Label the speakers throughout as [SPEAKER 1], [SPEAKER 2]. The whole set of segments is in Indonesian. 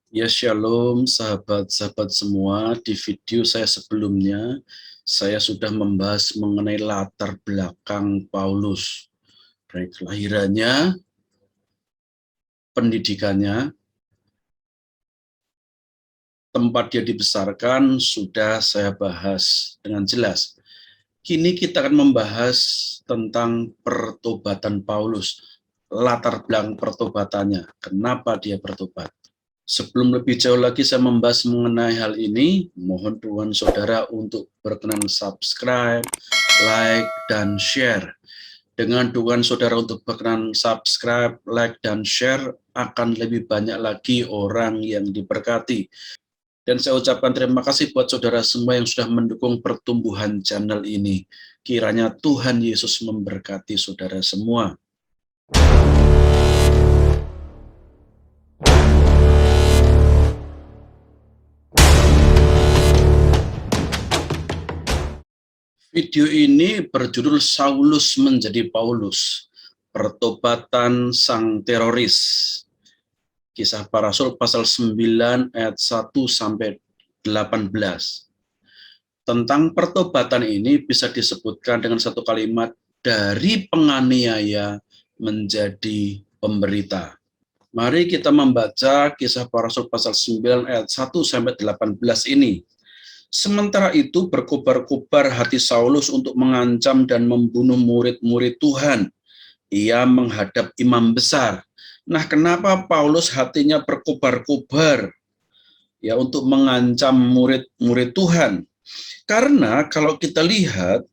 [SPEAKER 1] Ya, shalom sahabat-sahabat semua. Di video saya sebelumnya, saya sudah membahas mengenai latar belakang Paulus. Baik kelahirannya, pendidikannya, tempat dia dibesarkan, sudah saya bahas dengan jelas. Kini kita akan membahas tentang pertobatan Paulus, latar belakang pertobatannya, kenapa dia bertobat. Sebelum lebih jauh lagi saya membahas mengenai hal ini, mohon dukungan saudara untuk berkenan subscribe, like, dan share. Dengan dukungan saudara untuk berkenan subscribe, like, dan share, akan lebih banyak lagi orang yang diberkati. Dan saya ucapkan terima kasih buat saudara semua yang sudah mendukung pertumbuhan channel ini. Kiranya Tuhan Yesus memberkati saudara semua. Video ini berjudul Saulus menjadi Paulus, pertobatan sang teroris. Kisah Para Rasul pasal 9 ayat 1 sampai 18. Tentang pertobatan ini bisa disebutkan dengan satu kalimat, dari penganiaya menjadi pemberita. Mari kita membaca Kisah Para Rasul pasal 9 ayat 1 sampai 18 ini. Sementara itu berkobar-kobar hati Saulus untuk mengancam dan membunuh murid-murid Tuhan. Ia menghadap imam besar. Nah, kenapa Paulus hatinya berkobar-kobar? Ya, untuk mengancam murid-murid Tuhan. Karena kalau kita lihat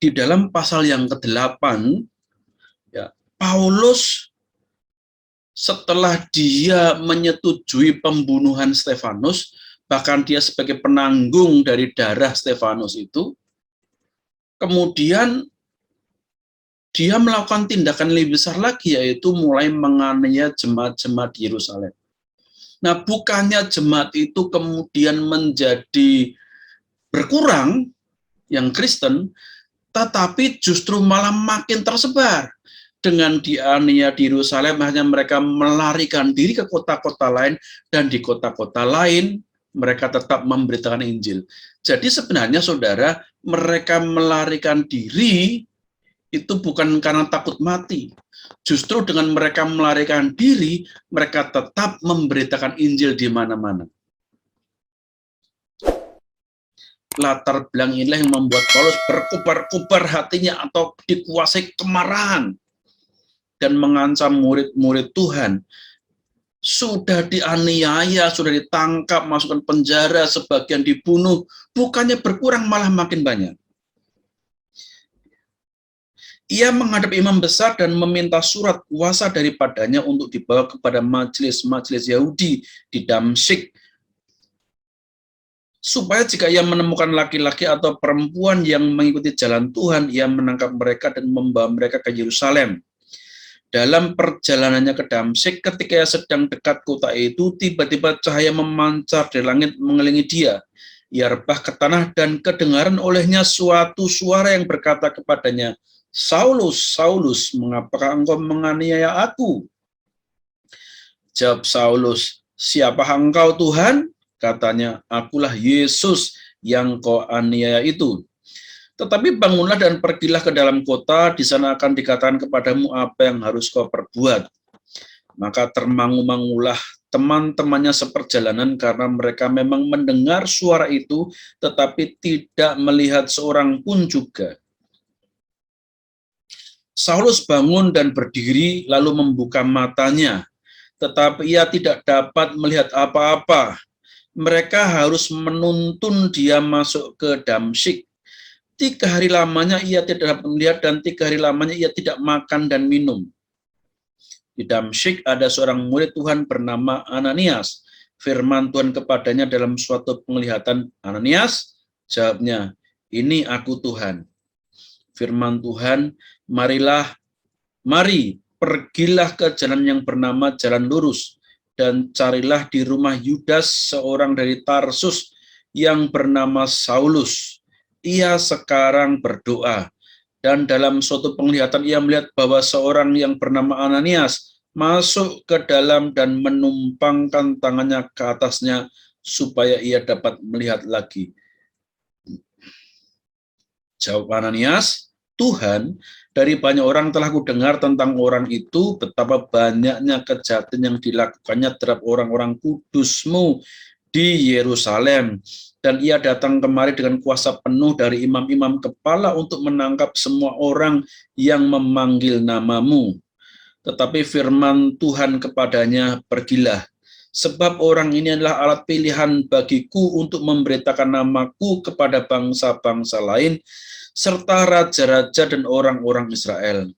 [SPEAKER 1] di dalam pasal yang ke-8, ya, Paulus setelah dia menyetujui pembunuhan Stefanus, bahkan dia sebagai penanggung dari darah Stefanus itu, kemudian dia melakukan tindakan lebih besar lagi, yaitu mulai menganiaya jemaat-jemaat di Yerusalem. Nah, bukannya jemaat itu kemudian menjadi berkurang yang Kristen, tetapi justru malah makin tersebar. Dengan dianiaya di Yerusalem, hanya mereka melarikan diri ke kota-kota lain, dan di kota-kota lain mereka tetap memberitakan Injil. Jadi sebenarnya saudara, mereka melarikan diri itu bukan karena takut mati. Justru dengan mereka melarikan diri, mereka tetap memberitakan Injil di mana-mana. Latar belakang inilah yang membuat Paulus berkobar-kobar hatinya atau dikuasai kemarahan dan mengancam murid-murid Tuhan. Sudah dianiaya, sudah ditangkap, masukkan penjara, sebagian dibunuh, bukannya berkurang malah makin banyak. Ia menghadap imam besar dan meminta surat kuasa daripadanya untuk dibawa kepada majelis-majelis Yahudi di Damsyik, supaya jika ia menemukan laki-laki atau perempuan yang mengikuti jalan Tuhan, ia menangkap mereka dan membawa mereka ke Yerusalem. Dalam perjalanannya ke Damsyik, ketika ia sedang dekat kota itu, tiba-tiba cahaya memancar dari langit mengelilingi dia. Ia rebah ke tanah dan kedengaran olehnya suatu suara yang berkata kepadanya, Saulus, Saulus, mengapakah engkau menganiaya aku? Jawab Saulus, siapakah engkau Tuhan? Katanya, akulah Yesus yang kau aniaya itu. Tetapi bangunlah dan pergilah ke dalam kota, di sana akan dikatakan kepadamu apa yang harus kau perbuat. Maka termangu-mangulah teman-temannya seperjalanan karena mereka memang mendengar suara itu, tetapi tidak melihat seorang pun juga. Saulus bangun dan berdiri, lalu membuka matanya, tetapi ia tidak dapat melihat apa-apa. Mereka harus menuntun dia masuk ke Damsyik. 3 hari lamanya ia tidak dapat melihat, dan 3 hari lamanya ia tidak makan dan minum. Di Damsyik ada seorang murid Tuhan bernama Ananias. Firman Tuhan kepadanya dalam suatu penglihatan, Ananias, jawabnya, ini aku Tuhan. Firman Tuhan, mari, pergilah ke jalan yang bernama Jalan Lurus, dan carilah di rumah Yudas seorang dari Tarsus yang bernama Saulus. Ia sekarang berdoa, dan dalam suatu penglihatan ia melihat bahwa seorang yang bernama Ananias masuk ke dalam dan menumpangkan tangannya ke atasnya supaya ia dapat melihat lagi. Jawab Ananias, Tuhan, dari banyak orang telah kudengar tentang orang itu, betapa banyaknya kejahatan yang dilakukannya terhadap orang-orang kudus-Mu di Yerusalem. Dan ia datang kemari dengan kuasa penuh dari imam-imam kepala untuk menangkap semua orang yang memanggil nama-Mu. Tetapi firman Tuhan kepadanya, pergilah, sebab orang ini adalah alat pilihan bagiku untuk memberitakan namaku kepada bangsa-bangsa lain, serta raja-raja dan orang-orang Israel.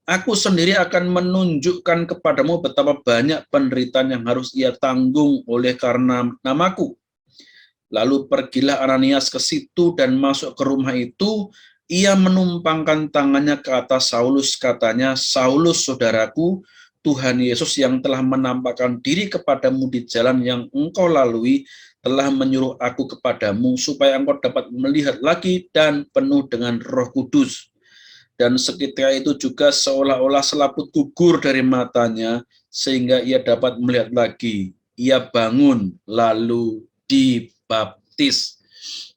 [SPEAKER 1] Aku sendiri akan menunjukkan kepadamu betapa banyak penderitaan yang harus ia tanggung oleh karena namaku. Lalu pergilah Ananias ke situ dan masuk ke rumah itu. Ia menumpangkan tangannya ke atas Saulus, katanya, Saulus, saudaraku, Tuhan Yesus yang telah menampakkan diri kepadamu di jalan yang engkau lalui, telah menyuruh aku kepadamu, supaya engkau dapat melihat lagi dan penuh dengan Roh Kudus. Dan seketika itu juga seolah-olah selaput gugur dari matanya, sehingga ia dapat melihat lagi. Ia bangun, lalu dibaptis.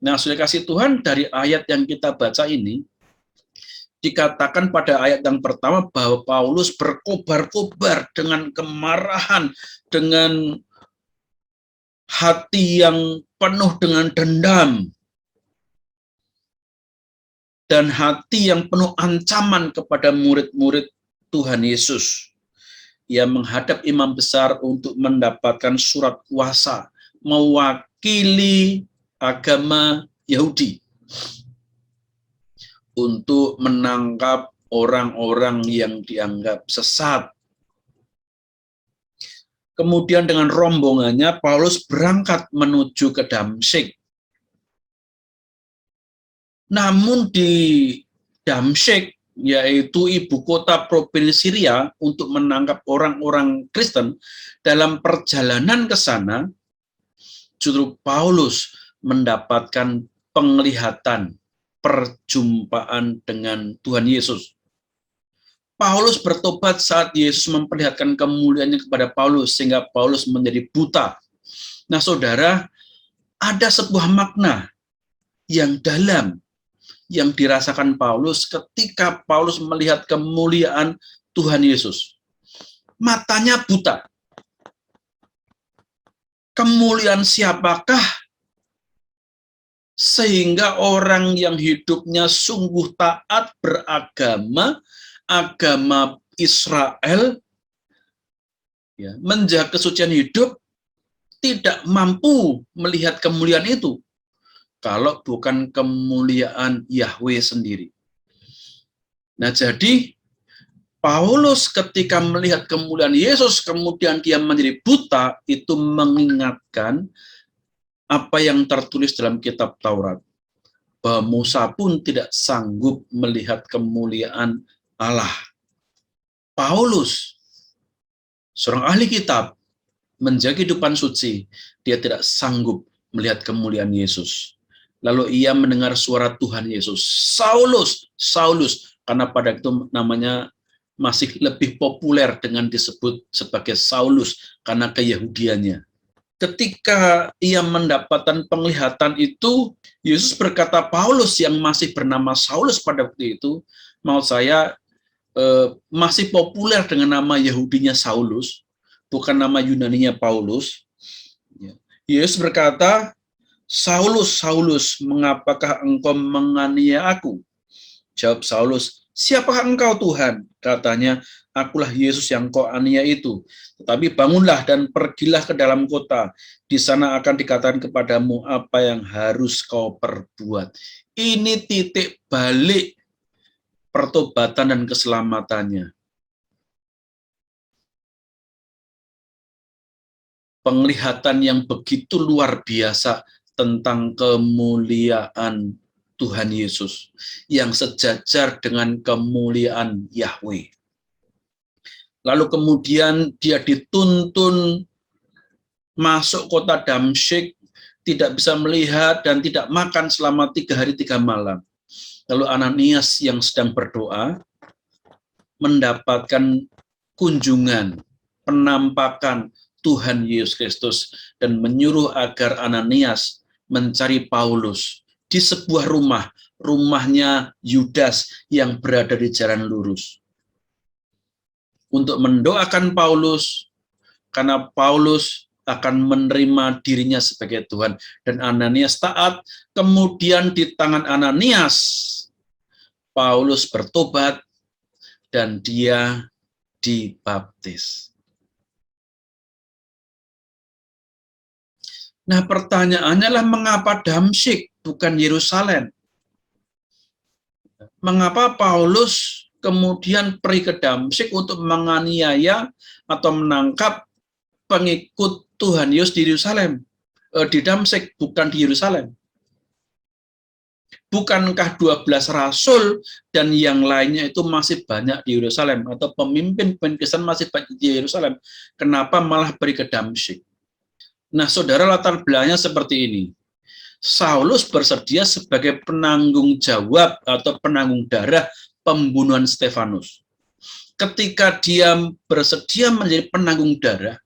[SPEAKER 1] Nah, sudah kasih Tuhan, dari ayat yang kita baca ini, dikatakan pada ayat yang pertama bahwa Paulus berkobar-kobar dengan kemarahan, dengan hati yang penuh dengan dendam, dan hati yang penuh ancaman kepada murid-murid Tuhan Yesus. Ia menghadap imam besar untuk mendapatkan surat kuasa, mewakili agama Yahudi untuk menangkap orang-orang yang dianggap sesat. Kemudian dengan rombongannya, Paulus berangkat menuju ke Damsyik. Namun di Damsyik, yaitu ibu kota provinsi Syria, untuk menangkap orang-orang Kristen, dalam perjalanan ke sana, justru Paulus mendapatkan penglihatan, perjumpaan dengan Tuhan Yesus. Paulus bertobat saat Yesus memperlihatkan kemuliaannya kepada Paulus, sehingga Paulus menjadi buta. Nah, saudara, ada sebuah makna yang dalam yang dirasakan Paulus ketika Paulus melihat kemuliaan Tuhan Yesus. Matanya buta. Kemuliaan siapakah sehingga orang yang hidupnya sungguh taat beragama, agama Israel, ya, menjaga kesucian hidup, tidak mampu melihat kemuliaan itu kalau bukan kemuliaan Yahweh sendiri. Nah, jadi Paulus ketika melihat kemuliaan Yesus, kemudian dia menjadi buta, itu mengingatkan apa yang tertulis dalam kitab Taurat, bahwa Musa pun tidak sanggup melihat kemuliaan Allah. Paulus, seorang ahli kitab, menjaga kehidupan suci, dia tidak sanggup melihat kemuliaan Yesus. Lalu ia mendengar suara Tuhan Yesus, Saulus, Saulus, karena pada itu namanya masih lebih populer dengan disebut sebagai Saulus, karena keyahudiannya. Ketika ia mendapatkan penglihatan itu, Yesus berkata, Paulus yang masih bernama Saulus pada waktu itu, maksud saya masih populer dengan nama Yahudinya Saulus, bukan nama Yunaninya Paulus. Yesus berkata, Saulus, Saulus, mengapakah engkau menganiaya aku? Jawab Saulus, siapakah engkau Tuhan? Katanya, akulah Yesus yang kau aniaya itu. Tetapi bangunlah dan pergilah ke dalam kota. Di sana akan dikatakan kepadamu apa yang harus kau perbuat. Ini titik balik pertobatan dan keselamatannya. Penglihatan yang begitu luar biasa tentang kemuliaan Tuhan Yesus yang sejajar dengan kemuliaan Yahweh. Lalu kemudian dia dituntun masuk kota Damsyik, tidak bisa melihat dan tidak makan selama 3 hari 3 malam. Lalu Ananias yang sedang berdoa mendapatkan kunjungan penampakan Tuhan Yesus Kristus dan menyuruh agar Ananias mencari Paulus di sebuah rumahnya Yudas yang berada di jalan lurus, untuk mendoakan Paulus karena Paulus akan menerima dirinya sebagai Tuhan, dan Ananias taat. Kemudian di tangan Ananias Paulus bertobat dan dia dibaptis. Nah, pertanyaannya adalah mengapa Damsyik bukan Yerusalem? Mengapa Paulus kemudian pergi ke Damsyik untuk menganiaya atau menangkap pengikut Tuhan Yesus di Yerusalem, di Damsyik, bukan di Yerusalem? Bukankah 12 rasul dan yang lainnya itu masih banyak di Yerusalem, atau pemimpin Kristen masih banyak di Yerusalem? Kenapa malah pergi ke Damsyik? Nah, saudara, latar belakangnya seperti ini. Saulus bersedia sebagai penanggung jawab atau penanggung darah pembunuhan Stefanus. Ketika dia bersedia menjadi penanggung darah,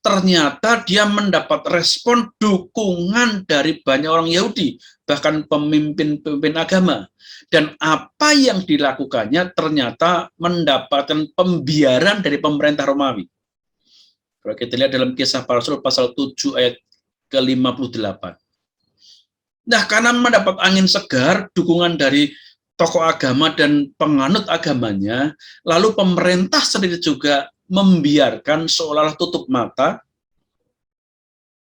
[SPEAKER 1] ternyata dia mendapat respon dukungan dari banyak orang Yahudi, bahkan pemimpin-pemimpin agama. Dan apa yang dilakukannya ternyata mendapatkan pembiaran dari pemerintah Romawi. Kalau kita lihat dalam Kisah Para Rasul pasal 7 ayat ke-58. Nah, karena mendapat angin segar, dukungan dari tokoh agama dan penganut agamanya, lalu pemerintah sendiri juga membiarkan seolah-olah tutup mata.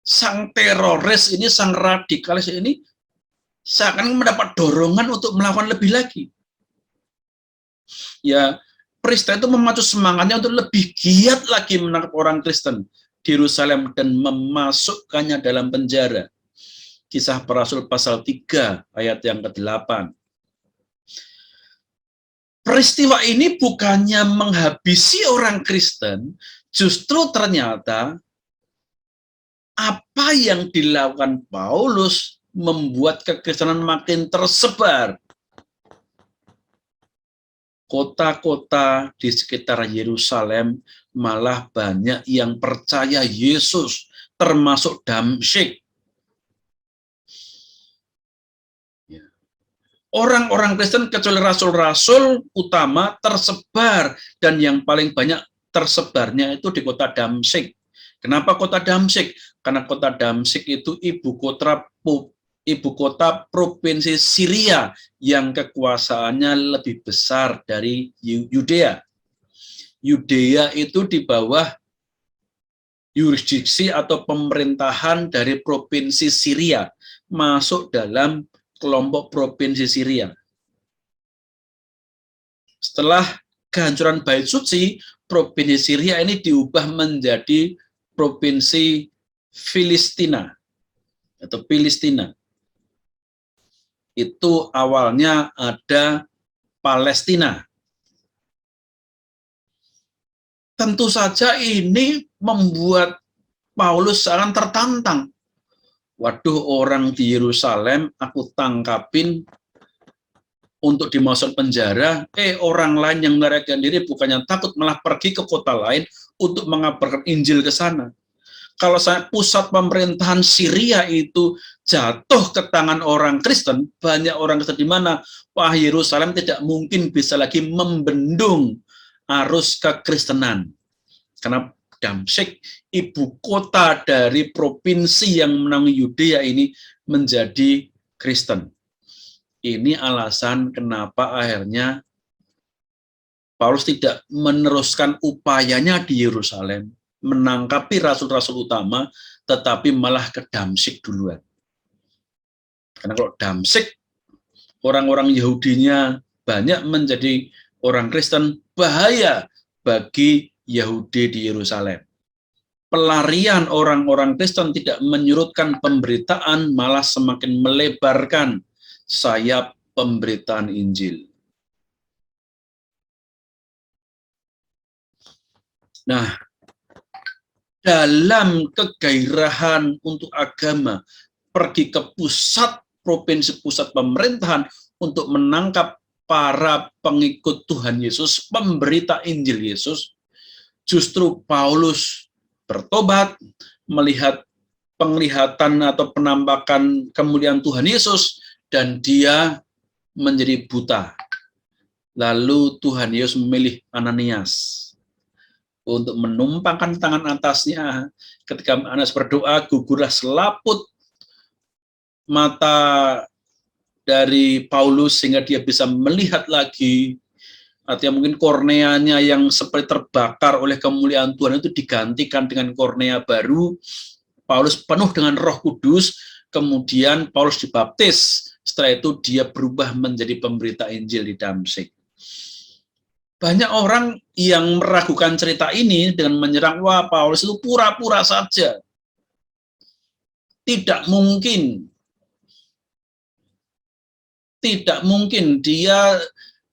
[SPEAKER 1] Sang teroris ini, sang radikalis ini, seakan mendapat dorongan untuk melakukan lebih lagi. Ya, peristiwa itu memacu semangatnya untuk lebih giat lagi menangkap orang Kristen di Yerusalem dan memasukkannya dalam penjara. Kisah Para Rasul pasal 3 ayat yang ke-8. Peristiwa ini bukannya menghabisi orang Kristen, justru ternyata apa yang dilakukan Paulus membuat kekristenan makin tersebar. Kota-kota di sekitar Yerusalem malah banyak yang percaya Yesus, termasuk Damsyik. Orang-orang Kristen kecuali rasul-rasul utama tersebar, dan yang paling banyak tersebarnya itu di kota Damsyik. Kenapa kota Damsyik? Karena kota Damsyik itu ibu kota provinsi Syria yang kekuasaannya lebih besar dari Yudea. Yudea itu di bawah yurisdiksi atau pemerintahan dari provinsi Syria, masuk dalam kelompok provinsi Syria. Setelah kehancuran Bait Suci, provinsi Syria ini diubah menjadi provinsi Filistina atau Filistina. Itu awalnya ada Palestina. Tentu saja ini membuat Paulus sangat tertantang. Waduh, orang di Yerusalem aku tangkapin untuk dimasuk penjara, orang lain yang melarikan diri bukannya takut, malah pergi ke kota lain untuk mengabarkan Injil ke sana. Kalau pusat pemerintahan Syria itu jatuh ke tangan orang Kristen, banyak orang Kristen di mana, wah, Yerusalem tidak mungkin bisa lagi membendung arus kekristenan. Karena Damsyik, ibu kota dari provinsi yang menanggung Yudea ini, menjadi Kristen. Ini alasan kenapa akhirnya Paulus tidak meneruskan upayanya di Yerusalem, menangkapi rasul-rasul utama, tetapi malah ke Damsyik duluan. Karena kalau Damsyik, orang-orang Yahudinya banyak menjadi orang Kristen, bahaya bagi Yahudi di Yerusalem. Pelarian orang-orang Kristen tidak menyurutkan pemberitaan, malah semakin melebarkan sayap pemberitaan Injil. Nah, dalam kegairahan untuk agama, pergi ke pusat provinsi, pusat pemerintahan untuk menangkap para pengikut Tuhan Yesus, pemberita Injil Yesus, Justru Paulus bertobat, melihat penglihatan atau penampakan kemuliaan Tuhan Yesus, dan dia menjadi buta. Lalu Tuhan Yesus memilih Ananias untuk menumpangkan tangan atasnya. Ketika Ananias berdoa, gugurlah selaput mata dari Paulus sehingga dia bisa melihat lagi. Artinya mungkin korneanya yang seperti terbakar oleh kemuliaan Tuhan itu digantikan dengan kornea baru. Paulus penuh dengan Roh Kudus, kemudian Paulus dibaptis. Setelah itu dia berubah menjadi pemberita Injil di Damsyik. Banyak orang yang meragukan cerita ini dengan menyerang, wah Paulus itu pura-pura saja. Tidak mungkin dia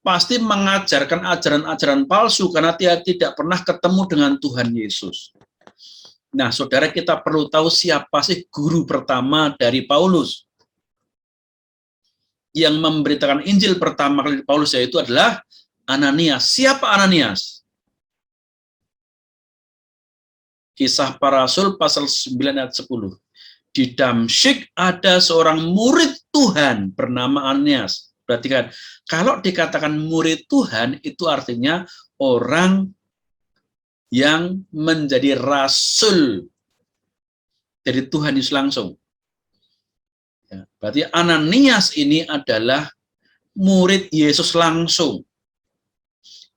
[SPEAKER 1] pasti mengajarkan ajaran-ajaran palsu karena dia tidak pernah ketemu dengan Tuhan Yesus. Nah, saudara, kita perlu tahu siapa sih guru pertama dari Paulus. Yang memberitakan Injil pertama kali Paulus yaitu adalah Ananias. Siapa Ananias? Kisah Para Rasul pasal 9 ayat 10. Di Damsyik ada seorang murid Tuhan bernama Ananias. Perhatikan, kalau dikatakan murid Tuhan, itu artinya orang yang menjadi rasul dari Tuhan Yesus langsung. Ya, berarti Ananias ini adalah murid Yesus langsung.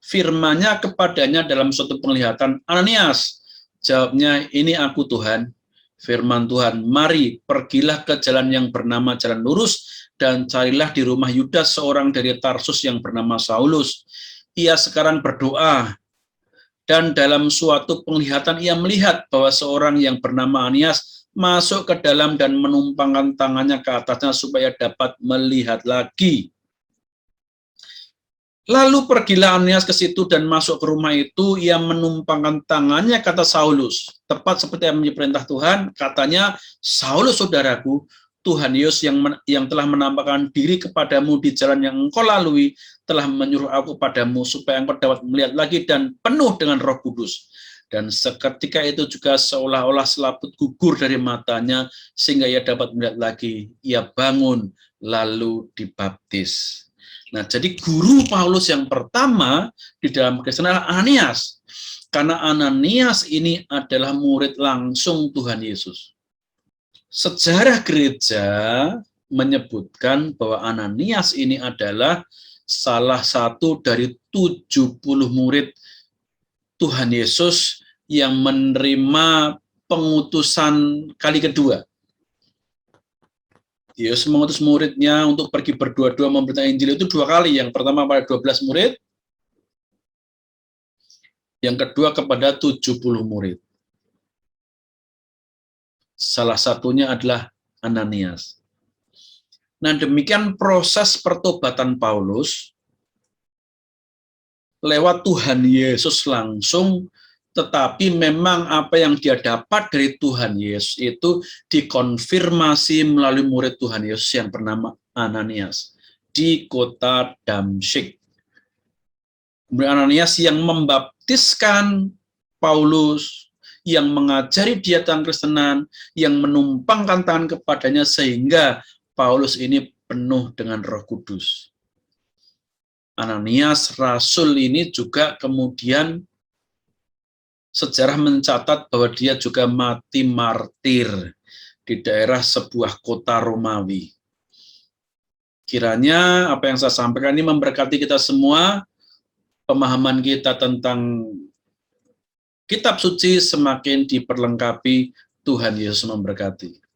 [SPEAKER 1] Firman-Nya kepadanya dalam suatu penglihatan, Ananias. Jawabnya, ini aku Tuhan. Firman Tuhan, mari pergilah ke jalan yang bernama Jalan Lurus, dan carilah di rumah Yudas seorang dari Tarsus yang bernama Saulus. Ia sekarang berdoa, dan dalam suatu penglihatan ia melihat bahwa seorang yang bernama Ananias masuk ke dalam dan menumpangkan tangannya ke atasnya supaya dapat melihat lagi. Lalu pergilah Ananias ke situ dan masuk ke rumah itu, ia menumpangkan tangannya kata Saulus. Tepat seperti yang menjadi perintah Tuhan, katanya, Saulus saudaraku, Tuhan Yesus yang telah menampakkan diri kepadamu di jalan yang engkau lalui, telah menyuruh aku padamu supaya engkau dapat melihat lagi dan penuh dengan Roh Kudus. Dan seketika itu juga seolah-olah selaput gugur dari matanya, sehingga ia dapat melihat lagi. Ia bangun, lalu dibaptis. Nah, jadi guru Paulus yang pertama di dalam Kristen adalah Ananias. Karena Ananias ini adalah murid langsung Tuhan Yesus. Sejarah gereja menyebutkan bahwa Ananias ini adalah salah satu dari 70 murid Tuhan Yesus yang menerima pengutusan kali kedua. Yesus mengutus muridnya untuk pergi berdua-dua memberitakan Injil itu 2 kali. Yang pertama pada 12 murid, yang kedua kepada 70 murid. Salah satunya adalah Ananias. Nah, demikian proses pertobatan Paulus lewat Tuhan Yesus langsung, tetapi memang apa yang dia dapat dari Tuhan Yesus itu dikonfirmasi melalui murid Tuhan Yesus yang bernama Ananias di kota Damsyik. Kemudian Ananias yang membaptiskan Paulus, yang mengajari dia tentang Kristenan, yang menumpangkan tangan kepadanya sehingga Paulus ini penuh dengan Roh Kudus. Ananias, rasul ini juga kemudian sejarah mencatat bahwa dia juga mati martir di daerah sebuah kota Romawi. Kiranya apa yang saya sampaikan ini memberkati kita semua, pemahaman kita tentang kitab suci semakin diperlengkapi. Tuhan Yesus memberkati.